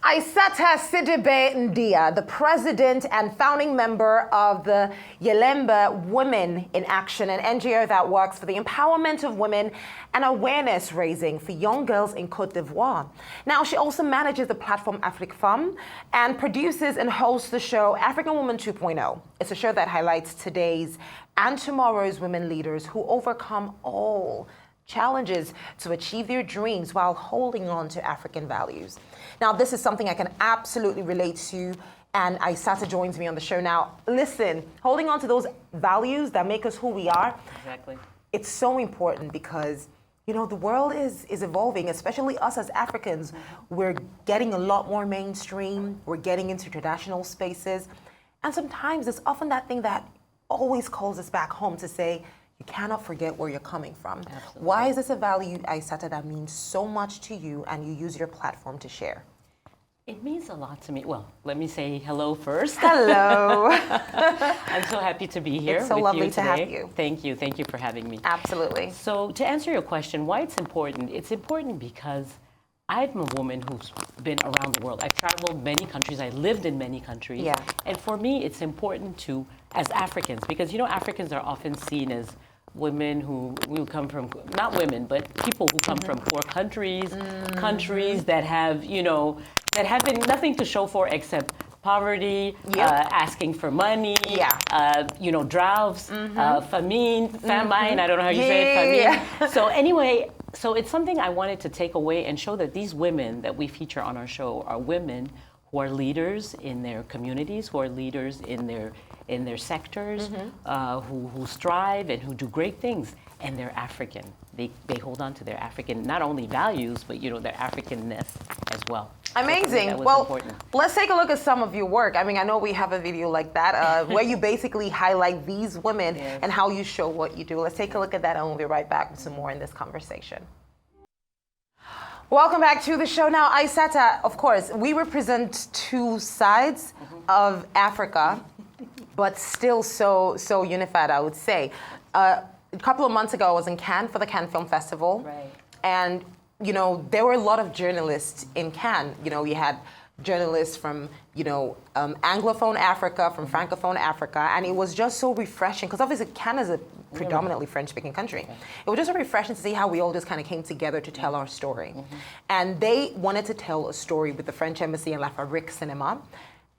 Aissata Sidibe Ndia, the president and founding member of the Yelemba Women in Action, an NGO that works for the empowerment of women and awareness raising for young girls in Côte d'Ivoire. Now, she also manages the platform Afrique Femme and produces and hosts the show African Woman 2.0. It's a show that highlights today's and tomorrow's women leaders who overcome all challenges to achieve their dreams while holding on to African values. Now, this is something I can absolutely relate to, and Aissata joins me on the show now. Listen, holding on to those values that make us who we are, exactly. It's so important because, you know, the world is evolving, especially us as Africans. We're getting a lot more mainstream, we're getting into traditional spaces, and sometimes it's often that thing that always calls us back home to say, you cannot forget where you're coming from. Absolutely. Why is this a value, Aissata, that means so much to you and you use your platform to share? It means a lot to me. Well, let me say hello first. Hello. I'm so happy to be here. It's so with lovely you to today. have you. Thank you. Thank you for having me. Absolutely. So to answer your question, why it's important because I'm a woman who's been around the world. I've traveled many countries. I lived in many countries. Yeah. And for me, it's important to, as Africans, because, you know, Africans are often seen as women who come from, not women, but people who come from poor countries, countries that have, you know, that have been nothing to show for except poverty, asking for money, you know, droughts, famine, I don't know how you say it, famine. So anyway, so it's something I wanted to take away and show that these women that we feature on our show are women who are leaders in their communities, who are leaders in their sectors, who strive and who do great things, and they're African. They hold on to their African, not only values, but, you know, their Africanness as well. Amazing. So well, important. Let's take a look at some of your work. I mean, I know we have a video like that where you basically highlight these women and how you show what you do. Let's take a look at that and we'll be right back with some more in this conversation. Welcome back to the show. Now, Aissata, of course, we represent two sides of Africa, but still so unified, I would say. A couple of months ago, I was in Cannes for the Cannes Film Festival. Right. And, you know, there were a lot of journalists in Cannes. You know, you had journalists from, you know, Anglophone Africa, from Francophone Africa, and it was just so refreshing, because obviously Cannes is a predominantly French-speaking country. It was just so refreshing to see how we all just kind of came together to tell our story. And they wanted to tell a story with the French Embassy and La Fabrique Cinema,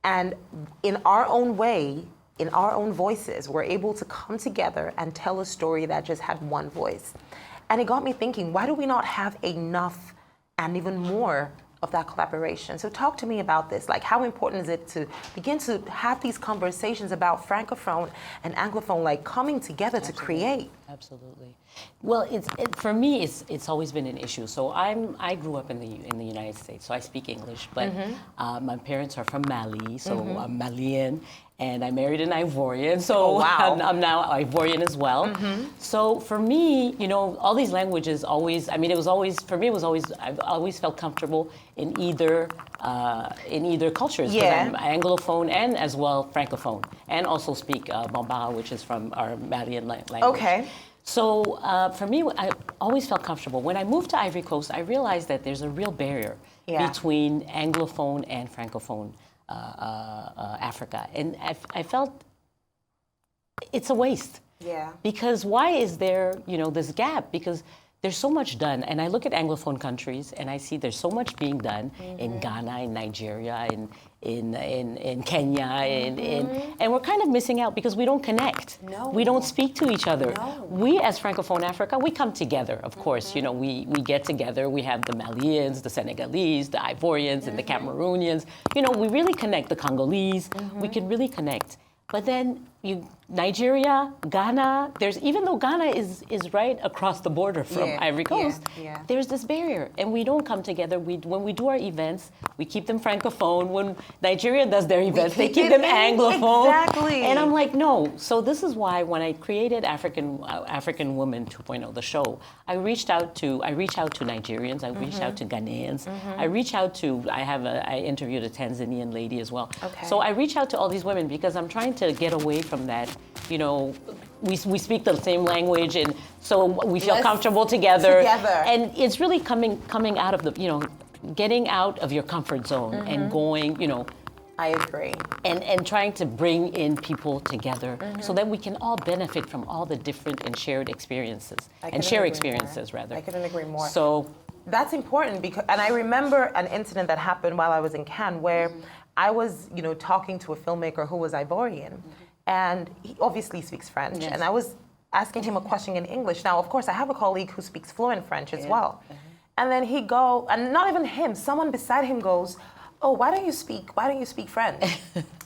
and in our own way, in our own voices, we're able to come together and tell a story that just had one voice. And it got me thinking, why do we not have enough and even more of that collaboration? So talk to me about this. Like, how important is it to begin to have these conversations about Francophone and Anglophone, like, coming together to create? Absolutely. Well, for me, it's always been an issue. So I grew up in the United States, so I speak English, but my parents are from Mali, so I'm Malian, and I married an Ivorian, so I'm now Ivorian as well. So for me, you know, all these languages always, I mean, I've always felt comfortable in either cultures. I'm Anglophone and as well Francophone, and also speak Bambara, which is from our Malian language. Okay. So for me, I always felt comfortable. When I moved to Ivory Coast, I realized that there's a real barrier between Anglophone and Francophone Africa. And I felt it's a waste. Yeah. Because why is there, you know, this gap? Because there's so much done. And I look at Anglophone countries and I see there's so much being done in Ghana, in Nigeria, in Kenya, and we're kind of missing out because we don't connect. No. We don't speak to each other. No. We, as Francophone Africa, we come together, of course. You know, we get together. We have the Malians, the Senegalese, the Ivorians, and the Cameroonians. You know, we really connect. The Congolese, we can really connect. But then Nigeria, Ghana, even though Ghana is right across the border from Ivory Coast, there's this barrier, and we don't come together. When we do our events, we keep them Francophone. When Nigeria does their events, they keep them Anglophone. Exactly. And I'm like, no. So this is why when I created African Woman 2.0, the show, I reach out to Nigerians, I reached out to Ghanaians, I interviewed a Tanzanian lady as well. Okay. So I reach out to all these women because I'm trying to get away from that. You know, we speak the same language, and so we feel comfortable together. And it's really coming out of the, you know, getting out of your comfort zone and going, I agree. and trying to bring in people together so that we can all benefit from all the different and shared experiences and share experiences rather. I couldn't agree more. So that's important because, and I remember an incident that happened while I was in Cannes where I was, talking to a filmmaker who was Ivorian, and he obviously speaks French, and I was asking him a question in English. Now, of course, I have a colleague who speaks fluent French as well, and then and not even him, someone beside him goes, "Oh, why don't you speak French?"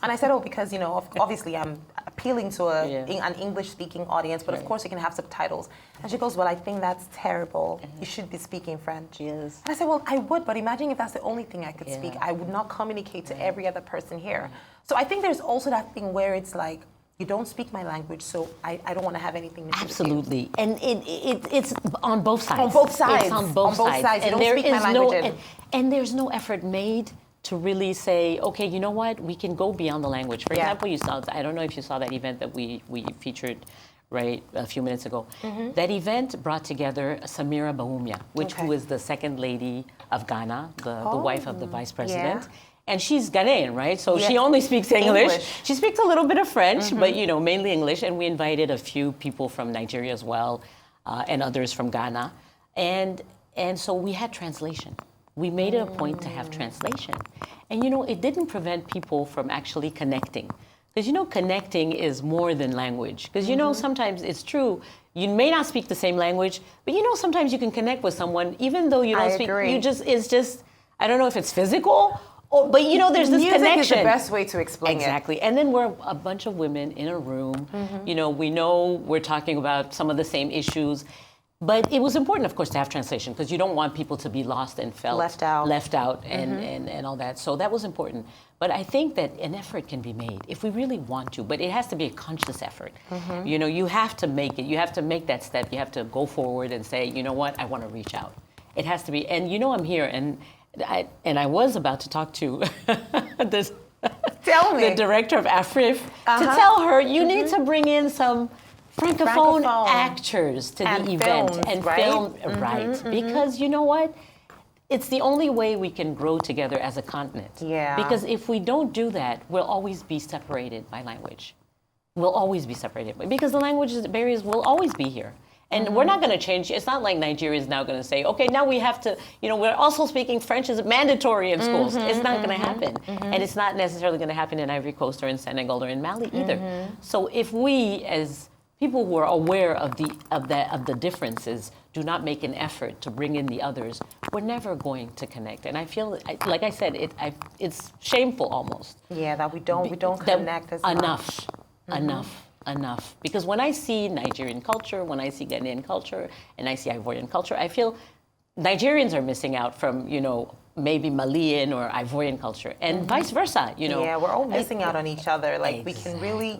And I said, "Oh, because obviously I'm appealing to an English-speaking audience, but of course you can have subtitles." And she goes, "Well, I think that's terrible. You should be speaking French." Yes. And I said, "Well, I would, but imagine if that's the only thing I could speak. I would not communicate to every other person here." So I think there's also that thing where it's like, you don't speak my language, so I don't want to have anything to do with you. Absolutely, and it's on both sides. On both sides. It's on both sides. You don't speak my language. And there's no effort made to really say, okay, you know what, we can go beyond the language. For example, I don't know if you saw that event that we featured right a few minutes ago. That event brought together Samira Baumia, who is the second lady of Ghana, the wife of the vice president. And she's Ghanaian, right? So she only speaks English. She speaks a little bit of French, but mainly English. And we invited a few people from Nigeria as well, and others from Ghana. And so we had translation. We made it a point to have translation. And it didn't prevent people from actually connecting. Because connecting is more than language. Because sometimes it's true, you may not speak the same language, but sometimes you can connect with someone even though you don't speak. Agree. It's just, I don't know if it's physical, but there's this Music connection. is the best way to explain it. Exactly. And then we're a bunch of women in a room. We know we're talking about some of the same issues. But it was important, of course, to have translation because you don't want people to be lost and felt left out and all that. So that was important. But I think that an effort can be made if we really want to, but it has to be a conscious effort. You have to make it. You have to make that step. You have to go forward and say, you know what, I want to reach out. It has to be. And I'm here, and I was about to talk to this. Tell me. The director of AFRIF to tell her you need to bring in some Francophone actors to the event and film, right? Because you know what? It's the only way we can grow together as a continent. Yeah. Because if we don't do that, we'll always be separated by language. We'll always be separated because the language barriers will always be here. And we're not going to change. It's not like Nigeria is now going to say, okay, now we have to, we're also speaking French is mandatory in schools. It's not going to happen. And it's not necessarily going to happen in Ivory Coast or in Senegal or in Mali either. So if we, as people who are aware of the differences do not make an effort to bring in the others, we're never going to connect. And I feel, like I said, it's shameful almost. Yeah, that we don't connect as much. Enough. Because when I see Nigerian culture, when I see Ghanaian culture, and I see Ivorian culture, I feel Nigerians are missing out from, maybe Malian or Ivorian culture, and vice versa, Yeah, we're all missing out on each other. Like, we can really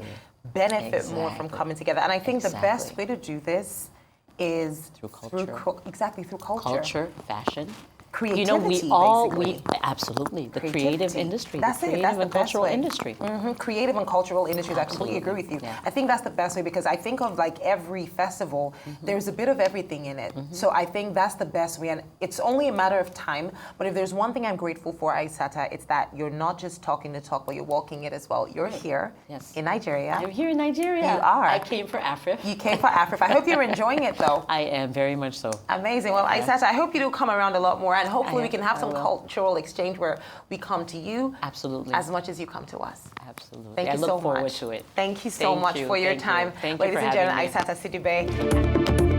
benefit more from coming together. And I think the best way to do this is through culture. Culture, fashion. Creativity, absolutely, the creative industry, that's the creative and cultural industry. Creative and cultural industries, I completely agree with you. Yeah. I think that's the best way because I think of like every festival, there's a bit of everything in it. So I think that's the best way, and it's only a matter of time. But if there's one thing I'm grateful for, Aissata, it's that you're not just talking the talk, but you're walking it as well. You're here in Nigeria. I'm here in Nigeria. You are. I came for AFRIF. You came for AFRIF. I hope you're enjoying it though. I am, very much so. Amazing. Well, Aissata, I hope you do come around a lot more, and hopefully we can have some cultural exchange where we come to you as much as you come to us. Absolutely. Thank you so much. I look forward to it. Thank you so much for your time. Thank you Ladies for and gentlemen, having me. Aissata Sidibe.